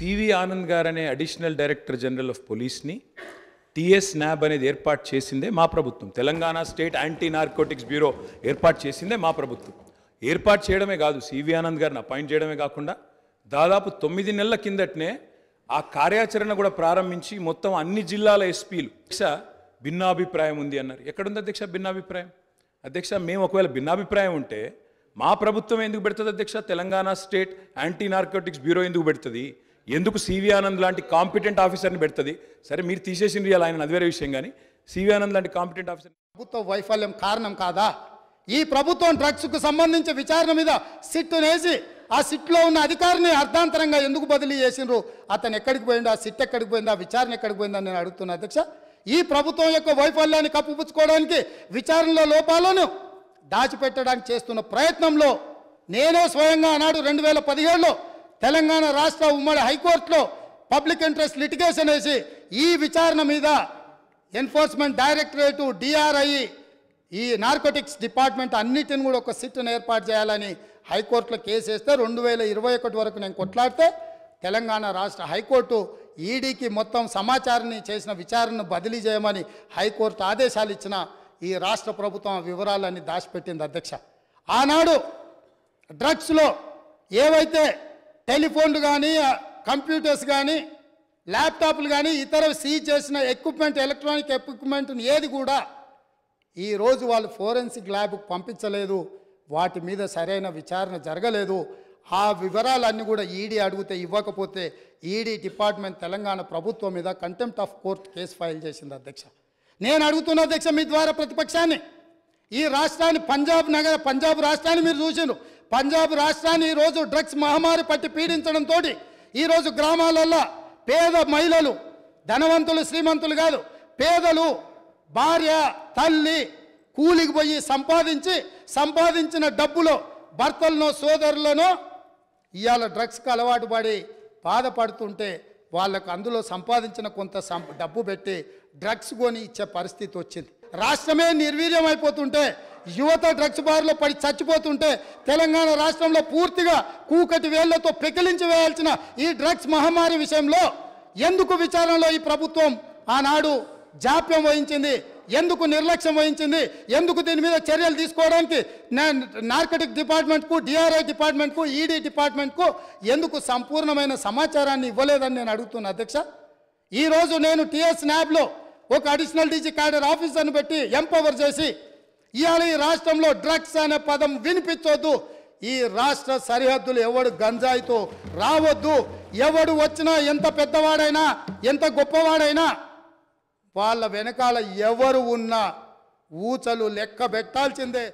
CV Anand గారు అనే additional director general of పోలీస్ని టీఎస్ న్యాబ్ అనేది ఏర్పాటు చేసిందే మా ప్రభుత్వం. Telangana state anti narcotics bureau ఏర్పాటు చేసిందే మా ప్రభుత్వం. ఏర్పాటు చేయడమే కాదు, సివి ఆనంద్ గారిని అపాయింట్ చేయడమే కాకుండా దాదాపు 9 నెలల కిందటనే ఆ కార్యాచరణ కూడా ప్రారంభించి మొత్తం అన్ని జిల్లాల ఎస్పీలు అధ్యక్ష భిన్నాభిప్రాయం ఉంది అన్నారు. ఎక్కడుంది అధ్యక్ష భిన్నాభిప్రాయం? అధ్యక్ష, మేము ఒకవేళ భిన్నాభిప్రాయం ఉంటే మా ప్రభుత్వం ఎందుకు పెడుతుంది అధ్యక్ష? Telangana state anti narcotics bureau ఎందుకు పెడుతుంది? ఎందుకు సివి ఆనంద్ లాంటి కాంపిటెంట్ ఆఫీసర్ని పెడుతుంది? సరే, మీరు తీసేసింది ఇవాళ ఆయన, అది వేరే విషయం. కానీ సివి ఆనంద్ లాంటి కాంపిటెంట్ ఆఫీసర్ ప్రభుత్వ వైఫల్యం కారణం కాదా? ఈ ప్రభుత్వం డ్రగ్స్కు సంబంధించి విచారణ మీద సిట్ వేసి ఆ సిట్లో ఉన్న అధికారిని అర్ధాంతరంగా ఎందుకు బదిలీ చేసిండ్రు? అతను ఎక్కడికి పోయిండు? ఆ సిట్ ఎక్కడికి పోయింది? ఆ విచారణ ఎక్కడికి పోయిందని నేను అడుగుతున్నా అధ్యక్ష. ఈ ప్రభుత్వం యొక్క వైఫల్యాన్ని కప్పిపుచ్చుకోవడానికి, విచారణలో లోపాలను దాచిపెట్టడానికి చేస్తున్న ప్రయత్నంలో నేనే స్వయంగా ఆనాడు 2017లో తెలంగాణ రాష్ట్ర ఉమ్మడి హైకోర్టులో పబ్లిక్ ఇంట్రెస్ట్ లిటిగేషన్ వేసి ఈ విచారణ మీద ఎన్ఫోర్స్మెంట్ డైరెక్టరేటు, డిఆర్ఐ, ఈ నార్కోటిక్స్ డిపార్ట్మెంట్ అన్నిటిని కూడా ఒక సిట్ను ఏర్పాటు చేయాలని హైకోర్టులో కేసు వేస్తే 2021 వరకు నేను కొట్లాడితే తెలంగాణ రాష్ట్ర హైకోర్టు ఈడీకి మొత్తం సమాచారాన్ని చేసిన విచారణను బదిలీ చేయమని హైకోర్టు ఆదేశాలు ఇచ్చిన ఈ రాష్ట్ర ప్రభుత్వం వివరాలన్నీ దాచిపెట్టింది అధ్యక్ష. ఆనాడు డ్రగ్స్లో ఏవైతే టెలిఫోన్లు కానీ, కంప్యూటర్స్ కానీ, ల్యాప్టాప్లు కానీ, ఇతర సీజ్ చేసిన ఎక్విప్మెంట్, ఎలక్ట్రానిక్ ఎక్విప్మెంట్ని ఏది కూడా ఈరోజు వాళ్ళు ఫోరెన్సిక్ ల్యాబ్కు పంపించలేదు. వాటి మీద సరైన విచారణ జరగలేదు. ఆ వివరాలన్నీ కూడా ఈడీ అడిగితే ఇవ్వకపోతే ఈడీ డిపార్ట్మెంట్ తెలంగాణ ప్రభుత్వం మీద contempt of court case file చేసింది అధ్యక్ష. నేను అడుగుతున్న అధ్యక్ష మీ ద్వారా ప్రతిపక్షాన్ని, ఈ రాష్ట్రాన్ని పంజాబ్ రాష్ట్రాన్ని మీరు చూసిండ్రు. పంజాబ్ రాష్ట్రాన్ని ఈరోజు డ్రగ్స్ మహమ్మారి పట్టి పీడించడంతో ఈరోజు గ్రామాలల్లో పేద మహిళలు, ధనవంతులు శ్రీమంతులు కాదు, పేదలు భార్య తల్లి కూలికి పోయి సంపాదించిన డబ్బులో భర్తలను సోదరులను ఇవాళ డ్రగ్స్కి అలవాటు పడి బాధపడుతుంటే వాళ్ళకు అందులో సంపాదించిన కొంత డబ్బు పెట్టి డ్రగ్స్ కొని ఇచ్చే పరిస్థితి వచ్చింది. రాష్ట్రమే నిర్వీర్యం అయిపోతుంటే, యువత డ్రగ్స్ బారిలో పడి చచ్చిపోతుంటే, తెలంగాణ రాష్ట్రంలో పూర్తిగా కూకటి వేళ్లతో పెకిలించి వేయాల్సిన ఈ డ్రగ్స్ మహమ్మారి విషయంలో ఎందుకు విచారణలో ఈ ప్రభుత్వం ఆనాడు జాప్యం వహించింది? ఎందుకు నిర్లక్ష్యం వహించింది? ఎందుకు దీని మీద చర్యలు తీసుకోవడానికి నార్కోటిక్ డిపార్ట్మెంట్కు, డిఆర్ఐ డిపార్ట్మెంట్కు, ఈడీ డిపార్ట్మెంట్కు ఎందుకు సంపూర్ణమైన సమాచారాన్ని ఇవ్వలేదని నేను అడుగుతున్నా అధ్యక్ష. ఈరోజు నేను టీఎస్ న్యాబ్లో ఒక అడిషనల్ డీజీ క్యాడర్ ఆఫీసర్ను పెట్టి ఎంపవర్ చేసి ఇవాళ ఈ రాష్ట్రంలో డ్రగ్స్ అనే పదం వినిపించొద్దు, ఈ రాష్ట్ర సరిహద్దులు ఎవడు గంజాయితో రావద్దు, ఎవడు వచ్చినా ఎంత పెద్దవాడైనా ఎంత గొప్పవాడైనా వాళ్ళ వెనకాల ఎవరు ఉన్నా ఊచలు లెక్క పెట్టాల్సిందే.